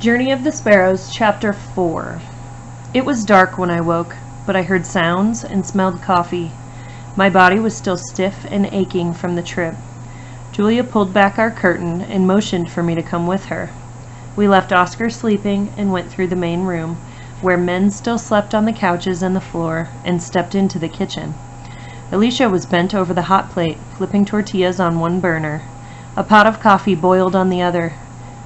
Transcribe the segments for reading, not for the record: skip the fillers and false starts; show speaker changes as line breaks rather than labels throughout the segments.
Journey of the Sparrows, Chapter 4. It was dark when I woke, but I heard sounds and smelled coffee. My body was still stiff and aching from the trip. Julia pulled back our curtain and motioned for me to come with her. We left Oscar sleeping and went through the main room, where men still slept on the couches and the floor, and stepped into the kitchen. Alicia was bent over the hot plate, flipping tortillas on one burner. A pot of coffee boiled on the other.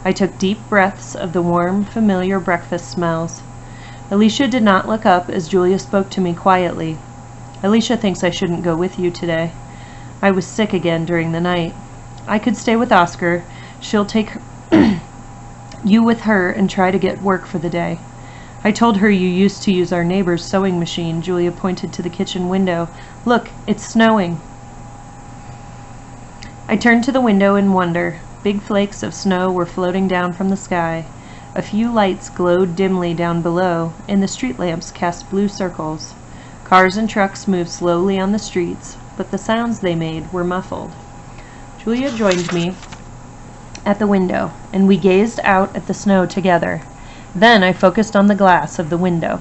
I took deep breaths of the warm, familiar breakfast smells. Alicia did not look up as Julia spoke to me quietly. Alicia thinks I shouldn't go with you today. I was sick again during the night. I could stay with Oscar. She'll take you with her and try to get work for the day. I told her you used to use our neighbor's sewing machine. Julia pointed to the kitchen window. Look, it's snowing. I turned to the window in wonder. Big flakes of snow were floating down from the sky. A few lights glowed dimly down below, and the street lamps cast blue circles. Cars and trucks moved slowly on the streets, but the sounds they made were muffled. Julia joined me at the window, and we gazed out at the snow together. Then I focused on the glass of the window.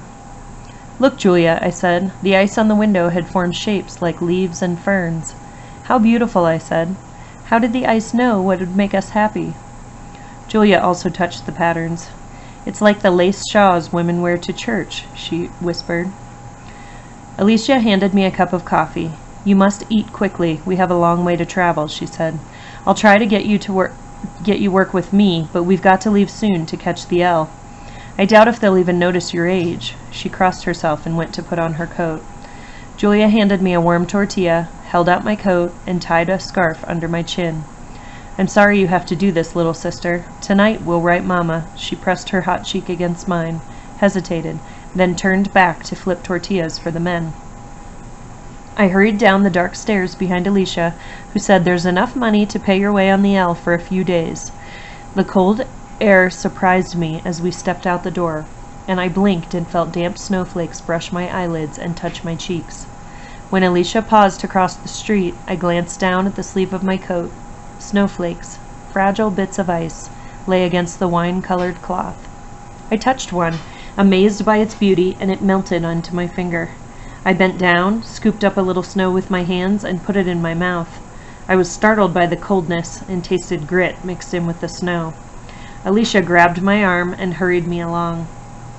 "Look, Julia," I said. The ice on the window had formed shapes like leaves and ferns. "How beautiful," I said. "How did the ice know what would make us happy?" Julia also touched the patterns. "It's like the lace shawls women wear to church," she whispered. Alicia handed me a cup of coffee. "You must eat quickly. We have a long way to travel," she said. "I'll try to get you work with me, but we've got to leave soon to catch the L. I doubt if they'll even notice your age." She crossed herself and went to put on her coat. Julia handed me a warm tortilla, held out my coat, and tied a scarf under my chin. "I'm sorry you have to do this, little sister. Tonight we'll write Mama." She pressed her hot cheek against mine, hesitated, then turned back to flip tortillas for the men. I hurried down the dark stairs behind Alicia, who said, "There's enough money to pay your way on the L for a few days." The cold air surprised me as we stepped out the door, and I blinked and felt damp snowflakes brush my eyelids and touch my cheeks. When Alicia paused to cross the street, I glanced down at the sleeve of my coat. Snowflakes, fragile bits of ice, lay against the wine-colored cloth. I touched one, amazed by its beauty, and it melted onto my finger. I bent down, scooped up a little snow with my hands, and put it in my mouth. I was startled by the coldness and tasted grit mixed in with the snow. Alicia grabbed my arm and hurried me along.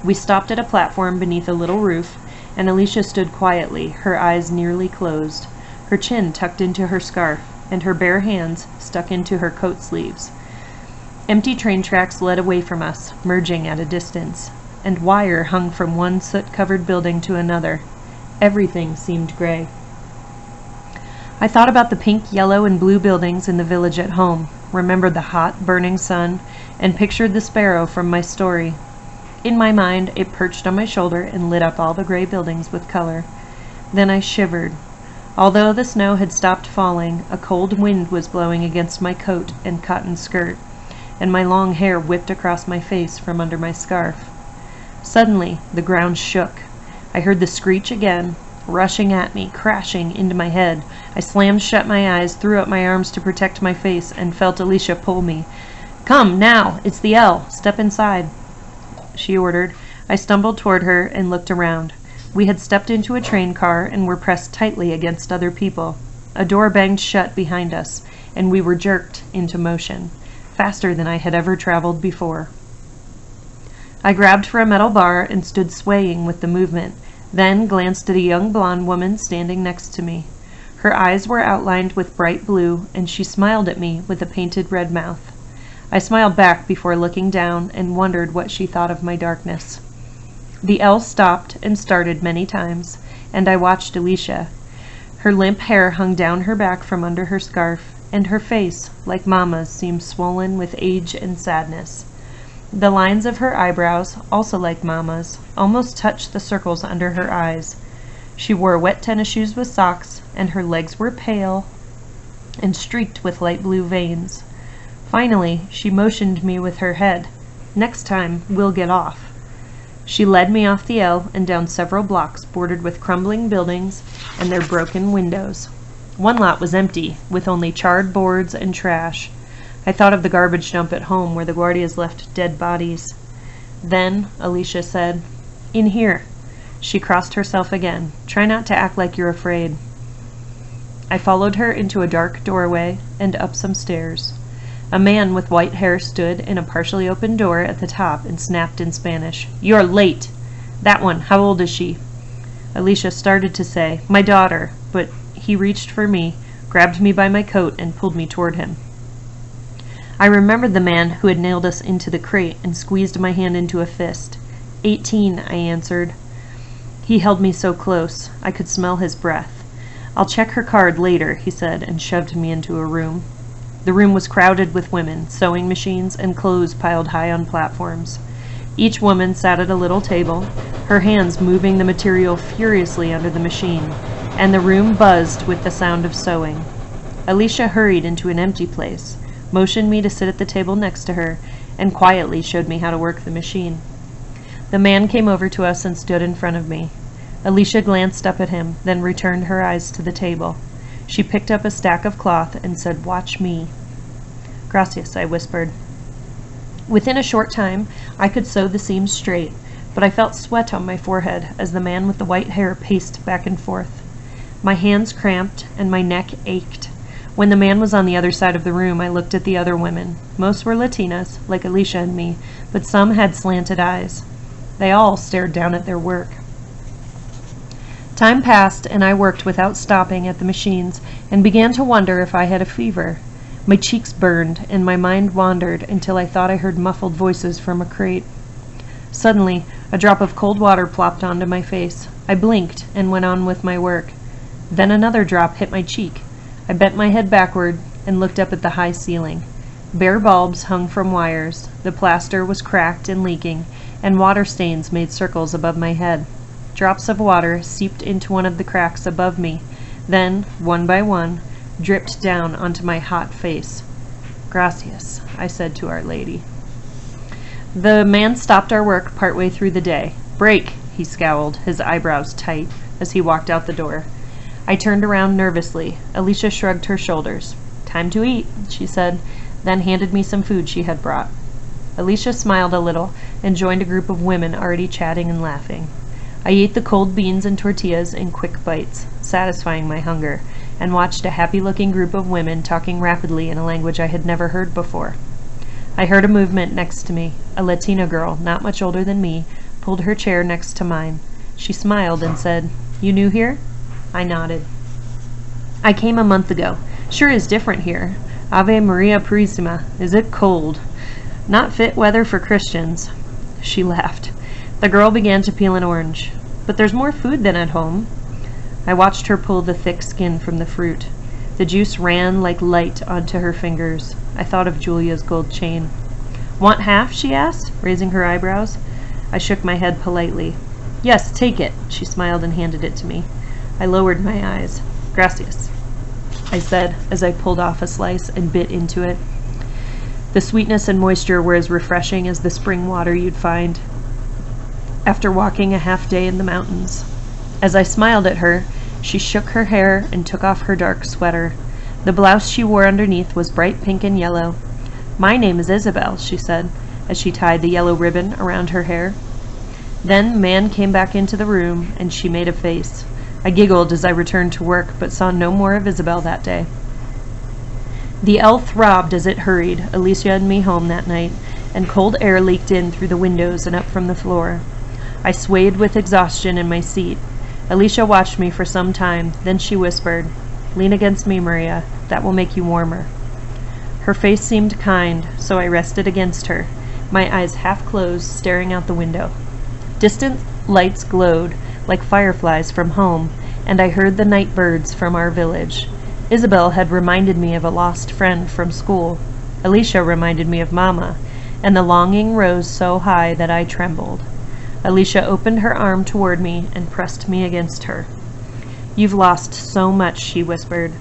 We stopped at a platform beneath a little roof, and Alicia stood quietly, her eyes nearly closed, her chin tucked into her scarf, and her bare hands stuck into her coat sleeves. Empty train tracks led away from us, merging at a distance, and wire hung from one soot-covered building to another. Everything seemed gray. I thought about the pink, yellow, and blue buildings in the village at home, remembered the hot, burning sun, and pictured the sparrow from my story. In my mind, it perched on my shoulder and lit up all the gray buildings with color. Then I shivered. Although the snow had stopped falling, a cold wind was blowing against my coat and cotton skirt, and my long hair whipped across my face from under my scarf. Suddenly, the ground shook. I heard the screech again, rushing at me, crashing into my head. I slammed shut my eyes, threw up my arms to protect my face, and felt Alicia pull me. "Come, now! It's the L! Step inside," she ordered. I stumbled toward her and looked around. We had stepped into a train car and were pressed tightly against other people. A door banged shut behind us, and we were jerked into motion, faster than I had ever traveled before. I grabbed for a metal bar and stood swaying with the movement, then glanced at a young blonde woman standing next to me. Her eyes were outlined with bright blue, and she smiled at me with a painted red mouth. I smiled back before looking down and wondered what she thought of my darkness. The L stopped and started many times, and I watched Alicia. Her limp hair hung down her back from under her scarf, and her face, like Mama's, seemed swollen with age and sadness. The lines of her eyebrows, also like Mama's, almost touched the circles under her eyes. She wore wet tennis shoes with socks, and her legs were pale and streaked with light blue veins. Finally, she motioned me with her head. "Next time, we'll get off." She led me off the L and down several blocks bordered with crumbling buildings and their broken windows. One lot was empty, with only charred boards and trash. I thought of the garbage dump at home where the guardias left dead bodies. Then Alicia said, "In here." She crossed herself again. "Try not to act like you're afraid." I followed her into a dark doorway and up some stairs. A man with white hair stood in a partially open door at the top and snapped in Spanish, "You're late! That one, how old is she?" Alicia started to say, "My daughter," but he reached for me, grabbed me by my coat, and pulled me toward him. I remembered the man who had nailed us into the crate and squeezed my hand into a fist. 18, I answered. He held me so close, I could smell his breath. "I'll check her card later," he said, and shoved me into a room. The room was crowded with women, sewing machines, and clothes piled high on platforms. Each woman sat at a little table, her hands moving the material furiously under the machine, and the room buzzed with the sound of sewing. Alicia hurried into an empty place, motioned me to sit at the table next to her, and quietly showed me how to work the machine. The man came over to us and stood in front of me. Alicia glanced up at him, then returned her eyes to the table. She picked up a stack of cloth and said, "Watch me." "Gracias," I whispered. Within a short time, I could sew the seams straight, but I felt sweat on my forehead as the man with the white hair paced back and forth. My hands cramped and my neck ached. When the man was on the other side of the room, I looked at the other women. Most were Latinas, like Alicia and me, but some had slanted eyes. They all stared down at their work. Time passed, and I worked without stopping at the machines and began to wonder if I had a fever. My cheeks burned, and my mind wandered until I thought I heard muffled voices from a crate. Suddenly, a drop of cold water plopped onto my face. I blinked and went on with my work. Then another drop hit my cheek. I bent my head backward and looked up at the high ceiling. Bare bulbs hung from wires, the plaster was cracked and leaking, and water stains made circles above my head. Drops of water seeped into one of the cracks above me, then, one by one, dripped down onto my hot face. "Gracias," I said to Our Lady. The man stopped our work partway through the day. "Break," he scowled, his eyebrows tight, as he walked out the door. I turned around nervously. Alicia shrugged her shoulders. "Time to eat," she said, then handed me some food she had brought. Alicia smiled a little and joined a group of women already chatting and laughing. I ate the cold beans and tortillas in quick bites, satisfying my hunger, and watched a happy-looking group of women talking rapidly in a language I had never heard before. I heard a movement next to me. A Latina girl, not much older than me, pulled her chair next to mine. She smiled and said, "You new here?" I nodded. "I came a month ago. Sure is different here. Ave Maria Purísima. Is it cold? Not fit weather for Christians." She laughed. The girl began to peel an orange. "But there's more food than at home." I watched her pull the thick skin from the fruit. The juice ran like light onto her fingers. I thought of Julia's gold chain. "Want half?" she asked, raising her eyebrows. I shook my head politely. "Yes, take it." She smiled and handed it to me. I lowered my eyes. "Gracias," I said as I pulled off a slice and bit into it. The sweetness and moisture were as refreshing as the spring water you'd find after walking a half day in the mountains. As I smiled at her, she shook her hair and took off her dark sweater. The blouse she wore underneath was bright pink and yellow. "My name is Isabel," she said, as she tied the yellow ribbon around her hair. Then the man came back into the room, and she made a face. I giggled as I returned to work, but saw no more of Isabel that day. The L throbbed as it hurried Alicia and me home that night, and cold air leaked in through the windows and up from the floor. I swayed with exhaustion in my seat. Alicia watched me for some time, then she whispered, "Lean against me, Maria. That will make you warmer." Her face seemed kind, so I rested against her, my eyes half closed, staring out the window. Distant lights glowed like fireflies from home, and I heard the night birds from our village. Isabel had reminded me of a lost friend from school. Alicia reminded me of Mama, and the longing rose so high that I trembled. Alicia opened her arm toward me and pressed me against her. "You've lost so much," she whispered,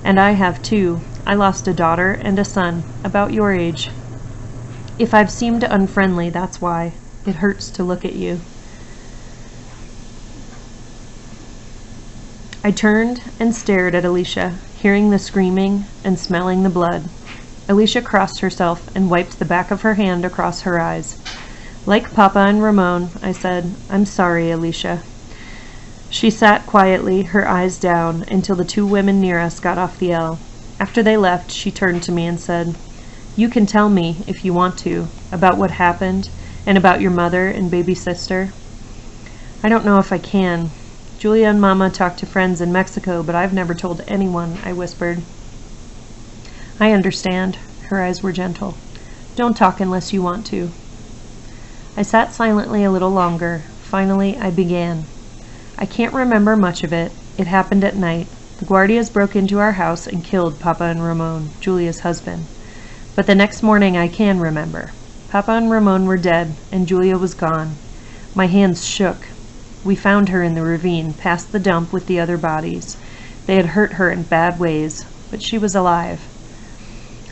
"and I have too. I lost a daughter and a son, about your age. If I've seemed unfriendly, that's why. It hurts to look at you." I turned and stared at Alicia, hearing the screaming and smelling the blood. Alicia crossed herself and wiped the back of her hand across her eyes. Like Papa and Ramon, I said, I'm sorry, Alicia. She sat quietly, her eyes down, until the two women near us got off the L. After they left, she turned to me and said, You can tell me, if you want to, about what happened, and about your mother and baby sister. I don't know if I can. Julia and Mama talked to friends in Mexico, but I've never told anyone, I whispered. I understand. Her eyes were gentle. Don't talk unless you want to. I sat silently a little longer. Finally, I began. I can't remember much of it. It happened at night. The Guardias broke into our house and killed Papa and Ramon, Julia's husband. But the next morning I can remember. Papa and Ramon were dead, and Julia was gone. My hands shook. We found her in the ravine, past the dump with the other bodies. They had hurt her in bad ways, but she was alive.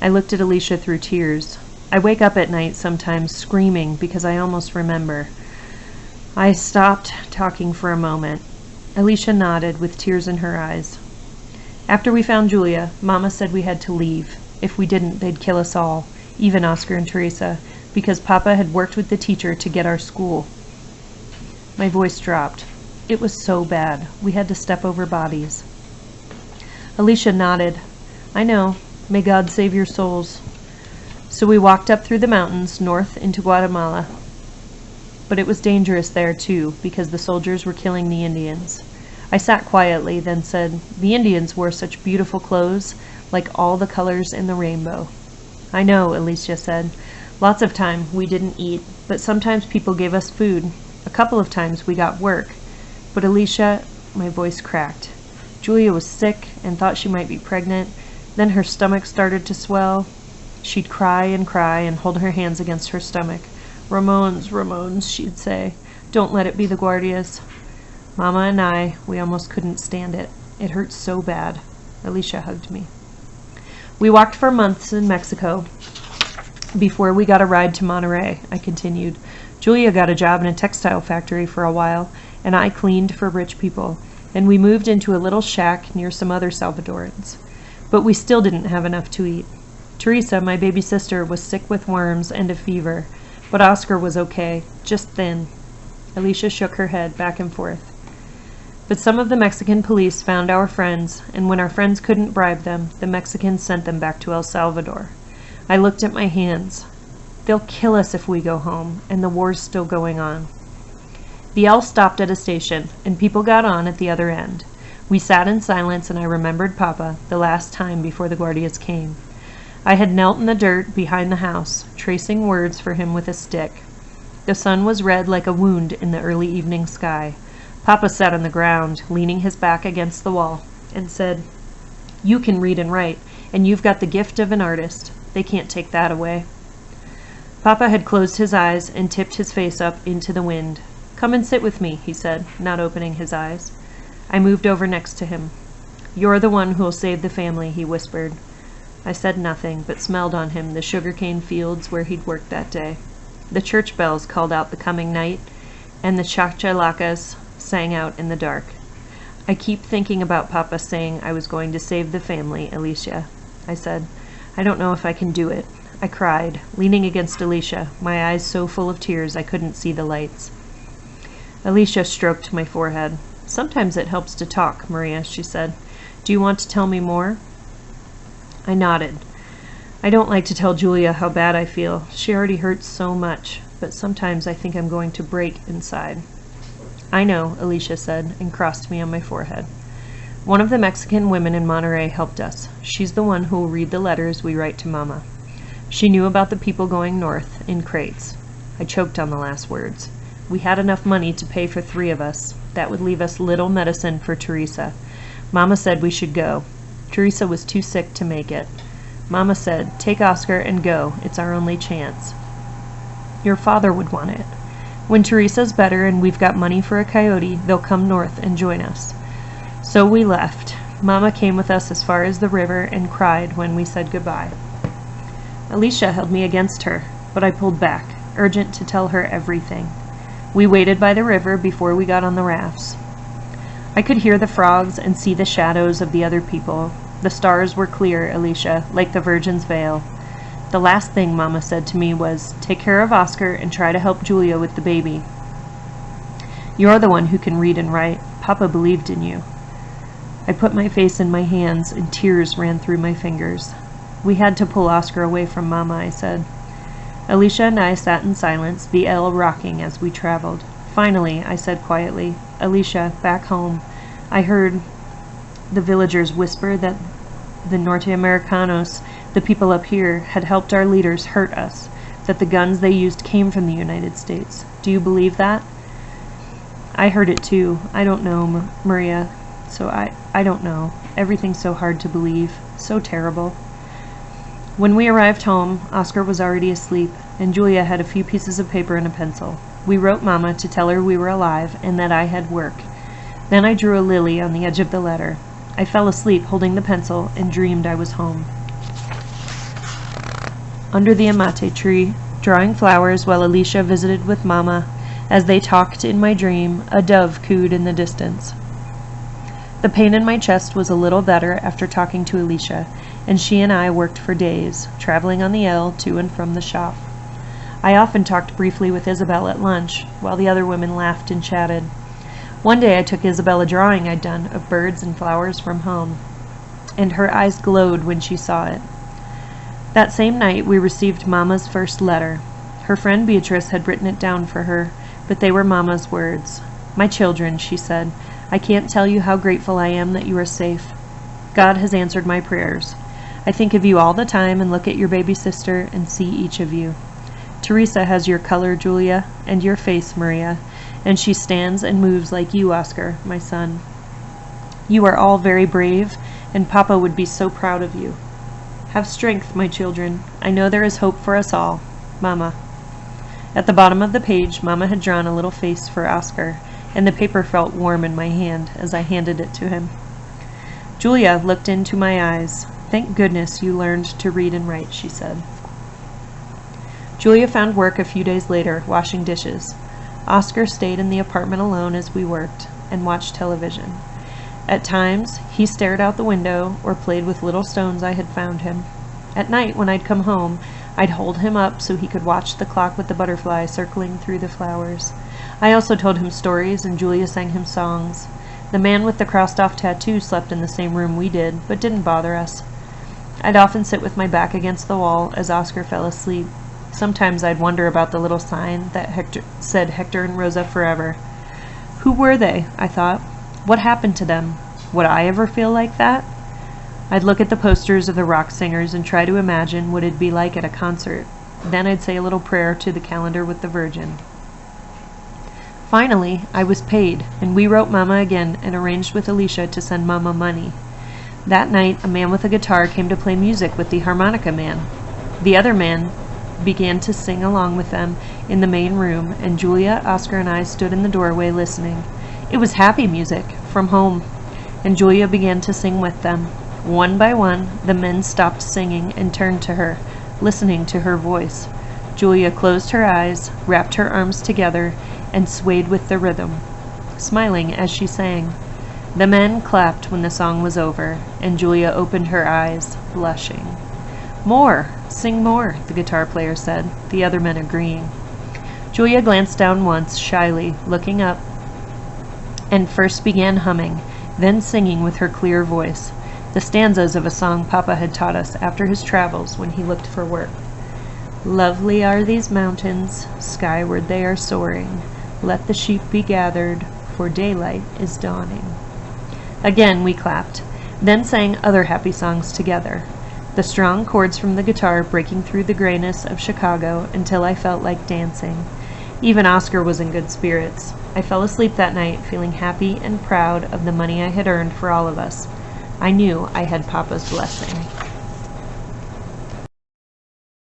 I looked at Alicia through tears. I wake up at night sometimes screaming because I almost remember. I stopped talking for a moment. Alicia nodded with tears in her eyes. After we found Julia, Mama said we had to leave. If we didn't, they'd kill us all, even Oscar and Teresa, because Papa had worked with the teacher to get our school. My voice dropped. It was so bad. We had to step over bodies. Alicia nodded. I know. May God save your souls. So we walked up through the mountains, north into Guatemala. But it was dangerous there, too, because the soldiers were killing the Indians. I sat quietly, then said, The Indians wore such beautiful clothes, like all the colors in the rainbow. I know, Alicia said. Lots of time we didn't eat, but sometimes people gave us food. A couple of times we got work. But Alicia, my voice cracked. Julia was sick and thought she might be pregnant. Then her stomach started to swell. She'd cry and hold her hands against her stomach. Ramones, Ramones, she'd say. Don't let it be the Guardias. Mama and I, we almost couldn't stand it. It hurt so bad. Alicia hugged me. We walked for months in Mexico before we got a ride to Monterrey, I continued. Julia got a job in a textile factory for a while, and I cleaned for rich people, and we moved into a little shack near some other Salvadorans. But we still didn't have enough to eat. Teresa, my baby sister, was sick with worms and a fever, but Oscar was okay, just thin. Alicia shook her head back and forth. But some of the Mexican police found our friends, and when our friends couldn't bribe them, the Mexicans sent them back to El Salvador. I looked at my hands. They'll kill us if we go home, and the war's still going on. The L stopped at a station, and people got on at the other end. We sat in silence, and I remembered Papa, the last time before the Guardias came. I had knelt in the dirt behind the house, tracing words for him with a stick. The sun was red like a wound in the early evening sky. Papa sat on the ground, leaning his back against the wall, and said, You can read and write, and you've got the gift of an artist. They can't take that away. Papa had closed his eyes and tipped his face up into the wind. Come and sit with me, he said, not opening his eyes. I moved over next to him. You're the one who'll save the family, he whispered. I said nothing, but smelled on him the sugarcane fields where he'd worked that day. The church bells called out the coming night, and the chachalacas sang out in the dark. I keep thinking about Papa saying I was going to save the family, Alicia. I said, I don't know if I can do it. I cried, leaning against Alicia, my eyes so full of tears I couldn't see the lights. Alicia stroked my forehead. Sometimes it helps to talk, Maria, she said. Do you want to tell me more? I nodded. I don't like to tell Julia how bad I feel. She already hurts so much, but sometimes I think I'm going to break inside. I know, Alicia said, and crossed me on my forehead. One of the Mexican women in Monterrey helped us. She's the one who will read the letters we write to Mama. She knew about the people going north in crates. I choked on the last words. We had enough money to pay for 3 of us. That would leave us little medicine for Teresa. Mama said we should go. Teresa was too sick to make it. Mama said, Take Oscar and go. It's our only chance. Your father would want it. When Teresa's better and we've got money for a coyote, they'll come north and join us. So we left. Mama came with us as far as the river and cried when we said goodbye. Alicia held me against her, but I pulled back, urgent to tell her everything. We waited by the river before we got on the rafts. I could hear the frogs and see the shadows of the other people. The stars were clear, Alicia, like the Virgin's veil. The last thing Mama said to me was, "Take care of Oscar and try to help Julia with the baby. You're the one who can read and write. Papa believed in you." I put my face in my hands and tears ran through my fingers. "We had to pull Oscar away from Mama," I said. Alicia and I sat in silence, the L rocking as we traveled. Finally, I said quietly, "Alicia, back home, I heard the villagers whisper that the Norteamericanos, the people up here, had helped our leaders hurt us, that the guns they used came from the United States. Do you believe that?" "I heard it too. I don't know, Maria. I don't know. Everything's so hard to believe. So terrible." When we arrived home, Oscar was already asleep, and Julia had a few pieces of paper and a pencil. We wrote Mama to tell her we were alive and that I had work. Then I drew a lily on the edge of the letter. I fell asleep holding the pencil and dreamed I was home. Under the amate tree, drawing flowers while Alicia visited with Mama, as they talked in my dream, a dove cooed in the distance. The pain in my chest was a little better after talking to Alicia, and she and I worked for days, traveling on the L to and from the shop. I often talked briefly with Isabel at lunch, while the other women laughed and chatted. One day I took Isabel a drawing I'd done of birds and flowers from home, and her eyes glowed when she saw it. That same night we received Mama's first letter. Her friend Beatrice had written it down for her, but they were Mama's words. "My children," she said, "I can't tell you how grateful I am that you are safe. God has answered my prayers. I think of you all the time and look at your baby sister and see each of you. Teresa has your color, Julia, and your face, Maria, and she stands and moves like you, Oscar, my son. You are all very brave, and Papa would be so proud of you. Have strength, my children. I know there is hope for us all. Mama." At the bottom of the page, Mama had drawn a little face for Oscar, and the paper felt warm in my hand as I handed it to him. Julia looked into my eyes. "Thank goodness you learned to read and write," she said. Julia found work a few days later, washing dishes. Oscar stayed in the apartment alone as we worked, and watched television. At times, he stared out the window or played with little stones I had found him. At night, when I'd come home, I'd hold him up so he could watch the clock with the butterfly circling through the flowers. I also told him stories, and Julia sang him songs. The man with the crossed-off tattoo slept in the same room we did, but didn't bother us. I'd often sit with my back against the wall as Oscar fell asleep. Sometimes I'd wonder about the little sign that said Hector and Rosa forever. Who were they, I thought? What happened to them? Would I ever feel like that? I'd look at the posters of the rock singers and try to imagine what it'd be like at a concert. Then I'd say a little prayer to the calendar with the Virgin. Finally, I was paid, and we wrote Mama again and arranged with Alicia to send Mama money. That night, a man with a guitar came to play music with the harmonica man. The other man began to sing along with them in the main room, and Julia, Oscar, and I stood in the doorway listening. It was happy music, from home, and Julia began to sing with them. One by one, the men stopped singing and turned to her, listening to her voice. Julia closed her eyes, wrapped her arms together, and swayed with the rhythm, smiling as she sang. The men clapped when the song was over, and Julia opened her eyes, blushing. "More! Sing more," the guitar player said, the other men agreeing. Julia glanced down once, shyly, looking up, and first began humming, then singing with her clear voice, the stanzas of a song Papa had taught us after his travels when he looked for work. "Lovely are these mountains, skyward they are soaring. Let the sheep be gathered, for daylight is dawning." Again we clapped, then sang other happy songs together, the strong chords from the guitar breaking through the grayness of Chicago until I felt like dancing. Even Oscar was in good spirits. I fell asleep that night feeling happy and proud of the money I had earned for all of us. I knew I had Papa's blessing.